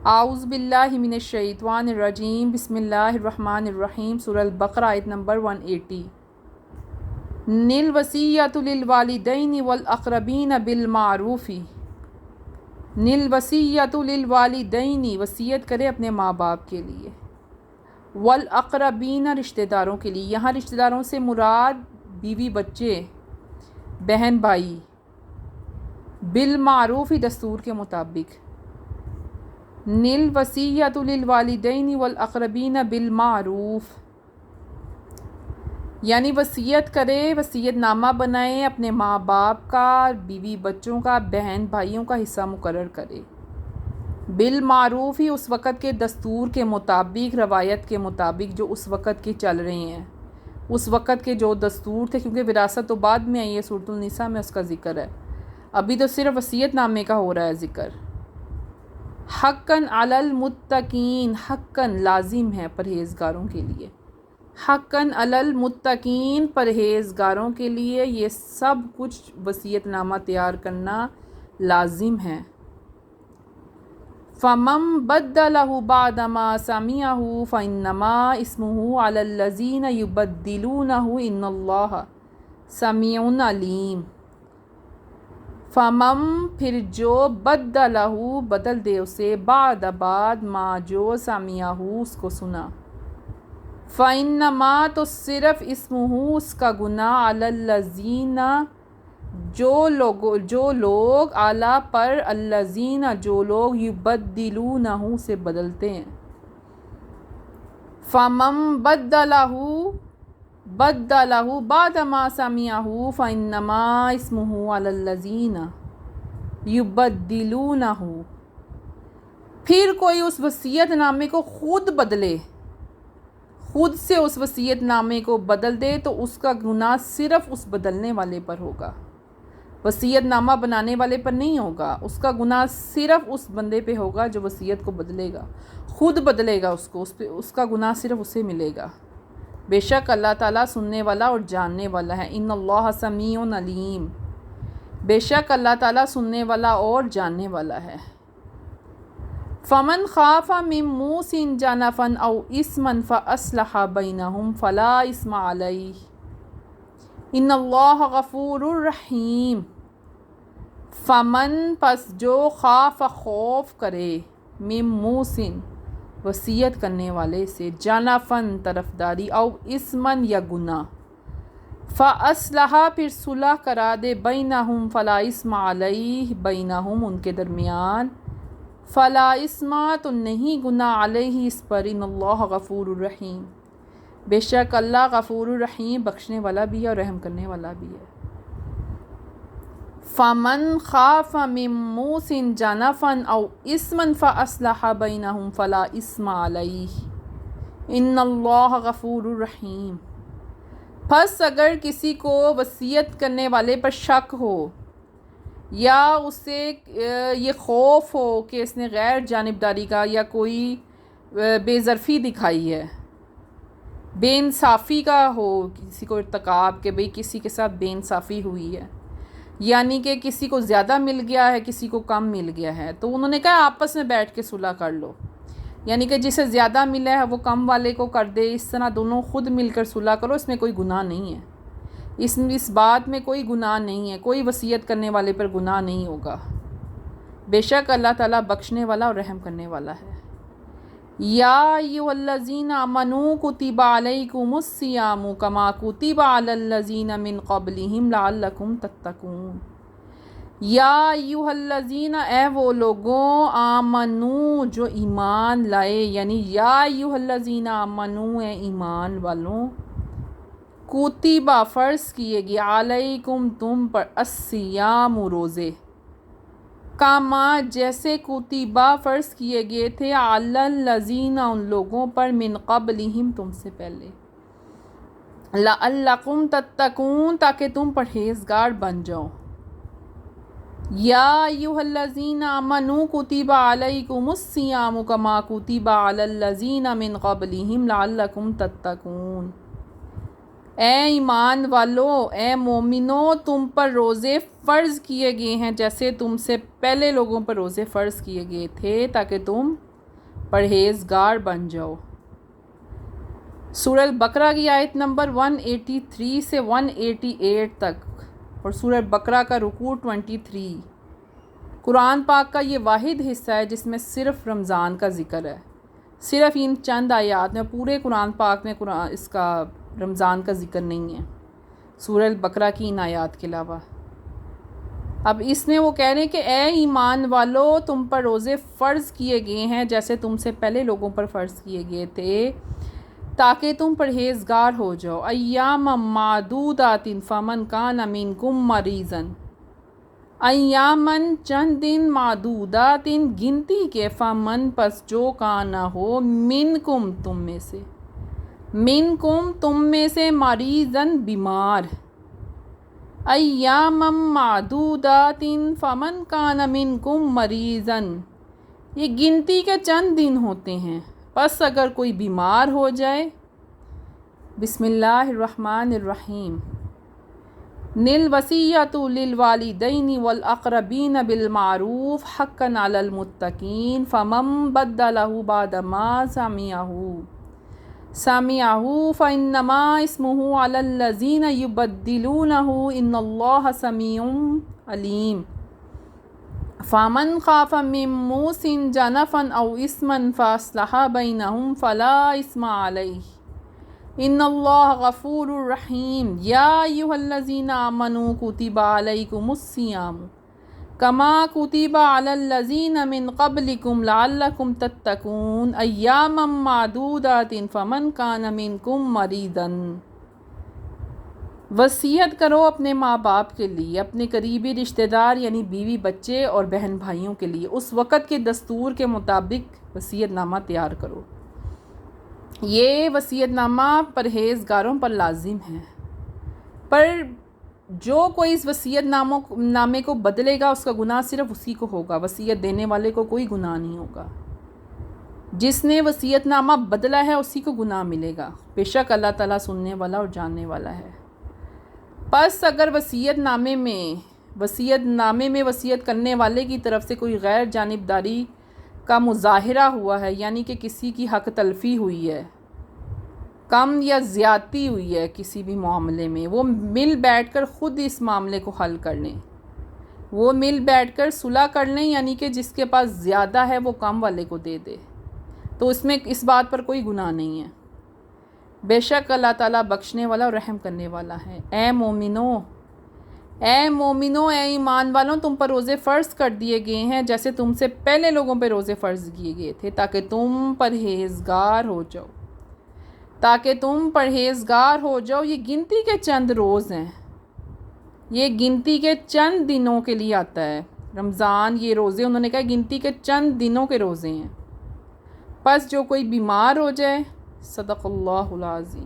اعوذ باللہ من الشیطان الرجیم، بسم اللہ الرحمن الرحیم۔ سورہ البقرہ آیت نمبر 180۔ الوصیۃ للوالدین والاقربین بالمعروف۔ الوصیۃ للوالدین، وصیت کرے اپنے ماں باپ کے لیے، والاقربین، رشتہ داروں کے لیے۔ یہاں رشتہ داروں سے مراد بیوی بچے، بہن بھائی، بالمعروف، دستور کے مطابق۔ الوصیۃ للوالدین والاقربین بالمعروف، یعنی وصیت کرے، وصیت نامہ بنائے اپنے ماں باپ کا، بیوی بچوں کا، بہن بھائیوں کا حصہ مقرر کرے بالمعروف ہی، اس وقت کے دستور کے مطابق، روایت کے مطابق جو اس وقت کے چل رہے ہیں، اس وقت کے جو دستور تھے، کیونکہ وراثت تو بعد میں آئی ہے، سورۃ النساء میں اس کا ذکر ہے، ابھی تو صرف وصیت نامے کا ہو رہا ہے ذکر۔ حقاً علی المتقین، حقاً لازم ہے پرہیزگاروں کے لیے، حقاً علی المتقین، پرہیزگاروں کے لیے یہ سب کچھ وصیت نامہ تیار کرنا لازم ہے۔ فَمَن بَدَّلَهُ بَعْدَ مَا سَمِعَهُ فَإِنَّمَا إِثْمُهُ عَلَى الَّذِينَ يُبَدِّلُونَهُ إِنَّ اللَّهَ سَمِيعٌ عَلِيمٌ۔ فَمَن، پھر جو، بَدَّلَهُ، بدل دے اسے، بعد ما، جو، سَمِعَهُ، اس کو سنا، فَإِنَّمَا، تو صرف، اسمہ، اس کا گناہ، عَلَى الَّذِينَ، جو لوگ، اعلیٰ پر، الَّذِينَ، جو لوگ، يُبَدِّلُونَهُ، سے بدلتے ہیں۔ فَمَن بَدَّلَهُ بَعْدَ مَا سَمِعَهُ فَإِنَّمَا إِثْمُهُ عَلَى الَّذِينَ يُبَدِّلُونَهُ، پھر کوئی اس وصیت نامے کو خود بدلے، خود سے اس وصیت نامے کو بدل دے تو اس کا گناہ صرف اس بدلنے والے پر ہوگا، وصیت نامہ بنانے والے پر نہیں ہوگا۔ اس کا گناہ صرف اس بندے پہ ہوگا جو وصیت کو بدلے گا، خود بدلے گا اس کو، اس کا گناہ صرف اسے ملے گا۔ بے شک اللہ تعالیٰ سننے والا اور جاننے والا ہے۔ ان اللہ سمیع علیم، بے شک اللہ تعالیٰ سننے والا اور جاننے والا ہے۔ فمن خاف من موص جنفا او اثما فاصلح بینہم فلا اثم علیہ ان اللہ غفور رحیم۔ فمن، پس جو، خاف، خوف کرے، من موص، وصیت کرنے والے سے، جنفاً، طرفداری، او اثماً، یا گناہ، فاصلح، پھر صلح کرا دے، بینہم، فلا اثم علیہ، بینہم، ان کے درمیان، فلا اثم، تو نہیں گناہ، علیہ، اس پر، ان اللہ غفور الرحیم، بے شک اللہ غفور الرحیم، بخشنے والا بھی ہے اور رحم کرنے والا بھی ہے۔ فمن خاف من موص جنفا او اثما فاصلح بینہم فلا اثم علیہ ان اللہ غفور الرحیم۔ پس اگر کسی کو وصیت کرنے والے پر شک ہو یا اسے یہ خوف ہو کہ اس نے غیر جانبداری کا یا کوئی بے ظرفی دکھائی ہے، بے انصافی کا ہو، کسی کو ارتکاب کہ بھئی کسی کے ساتھ بے انصافی ہوئی ہے، یعنی کہ کسی کو زیادہ مل گیا ہے، کسی کو کم مل گیا ہے، تو انہوں نے کہا آپس میں بیٹھ کے صلح کر لو، یعنی کہ جسے زیادہ ملا ہے وہ کم والے کو کر دے، اس طرح دونوں خود مل کر صلح کرو، اس میں کوئی گناہ نہیں ہے، اس بات میں کوئی گناہ نہیں ہے، کوئی وصیت کرنے والے پر گناہ نہیں ہوگا، بے شک اللہ تعالیٰ بخشنے والا اور رحم کرنے والا ہے۔ یا ایھا الذین آمنوا کتب علیکم الصیام کما کتب علی الذین من قبلکم لعلکم تتقون۔ یا ایھا الذین، اے وہ لوگوں، آمنو، جو ایمان لائے، یعنی یا ایھا الذین آمنو، اے ایمان والوں، کتبہ، فرض کیے گئے، علیکم، تم پر، الصیام، روزے، کما، جیسے، کتبہ، فرض کیے گئے تھے، علی الذین، ان لوگوں پر، من قبلہم، تم سے پہلے، لعلکم تتقون، تاکہ تم پرہیزگار بن جاؤ۔ یا ایھا الذین آمنوا کتب علیکم الصیام کما کتب علی الذین من قبلکم لعلکم تتقون۔ اے ایمان والو، اے مومنو، تم پر روزے فرض کیے گئے ہیں جیسے تم سے پہلے لوگوں پر روزے فرض کیے گئے تھے تاکہ تم پرہیزگار بن جاؤ۔ سورہ البقرہ کی آیت نمبر 183 سے 188 تک اور سورہ البقرہ کا رکوع 23 قرآن پاک کا یہ واحد حصہ ہے جس میں صرف رمضان کا ذکر ہے۔ صرف ان چند آیات میں، پورے قرآن پاک میں اس کا رمضان کا ذکر نہیں ہے، سورہ البقرہ کی ان آیات کے علاوہ۔ اب اس میں وہ کہہ رہے ہیں کہ اے ایمان والو، تم پر روزے فرض کیے گئے ہیں جیسے تم سے پہلے لوگوں پر فرض کیے گئے تھے تاکہ تم پرہیزگار ہو جاؤ۔ ایام معدودات فمن کان منکم مریضا، ایامن چند دن، معدودات گنتی کے، فمن پس جو کانا ہو، منکم تم میں سے، منکم تم میں سے، مریضن بیمار، ایام معدودات فمن کان منکم مریضن، یہ گنتی کے چند دن ہوتے ہیں، پس اگر کوئی بیمار ہو جائے۔ بسم اللہ الرحمن الرحیم۔ الوصیۃ للوالدین والاقربین بالمعروف حقا علی المتقین فمن بدلہ بعد ما سمعہ فانما اسمہ علی الذین یبدلونہ ان اللہ سمیع علیم۔ فمن خاف من موص جنفا او اثما فاصلح بینہم فلا اثم علیہ ان اللہ غفور رحیم۔ یا ایھا الذین آمنوا کتب علیکم الصیام کما کتب علی الذین من قبلکم لعلکم تتقون ایاما معدودات فمن کان منکم مریضا۔ وصیت کرو اپنے ماں باپ کے لیے، اپنے قریبی رشتہ دار یعنی بیوی، بچے اور بہن بھائیوں کے لیے اس وقت کے دستور کے مطابق وصیت نامہ تیار کرو۔ یہ وصیت نامہ پرہیزگاروں پر لازم ہے، پر جو کوئی اس وصیت نامے کو بدلے گا اس کا گناہ صرف اسی کو ہوگا، وصیت دینے والے کو کوئی گناہ نہیں ہوگا۔ جس نے وصیت نامہ بدلا ہے اسی کو گناہ ملے گا، بے شک اللہ تعالیٰ سننے والا اور جاننے والا ہے۔ پس اگر وصیت نامے میں وصیت کرنے والے کی طرف سے کوئی غیر جانبداری کا مظاہرہ ہوا ہے، یعنی کہ کسی کی حق تلفی ہوئی ہے، کم یا زیادتی ہوئی ہے کسی بھی معاملے میں، وہ مل بیٹھ کر خود اس معاملے کو حل کر لیں، وہ مل بیٹھ کر صلح کر لیں، یعنی کہ جس کے پاس زیادہ ہے وہ کم والے کو دے دے، تو اس میں اس بات پر کوئی گناہ نہیں ہے۔ بے شک اللہ تعالیٰ بخشنے والا اور رحم کرنے والا ہے۔ اے مومنو، اے ایمان والوں، تم پر روزے فرض کر دیے گئے ہیں جیسے تم سے پہلے لوگوں پہ روزے فرض کیے گئے تھے تاکہ تم پرہیزگار ہو جاؤ۔ یہ گنتی کے چند روز ہیں، یہ گنتی کے چند دنوں کے لیے آتا ہے۔ رمضان یہ روزے انہوں نے کہا گنتی کے چند دنوں کے روزے ہیں، پس جو کوئی بیمار ہو جائے۔ صدق اللہ العظیم۔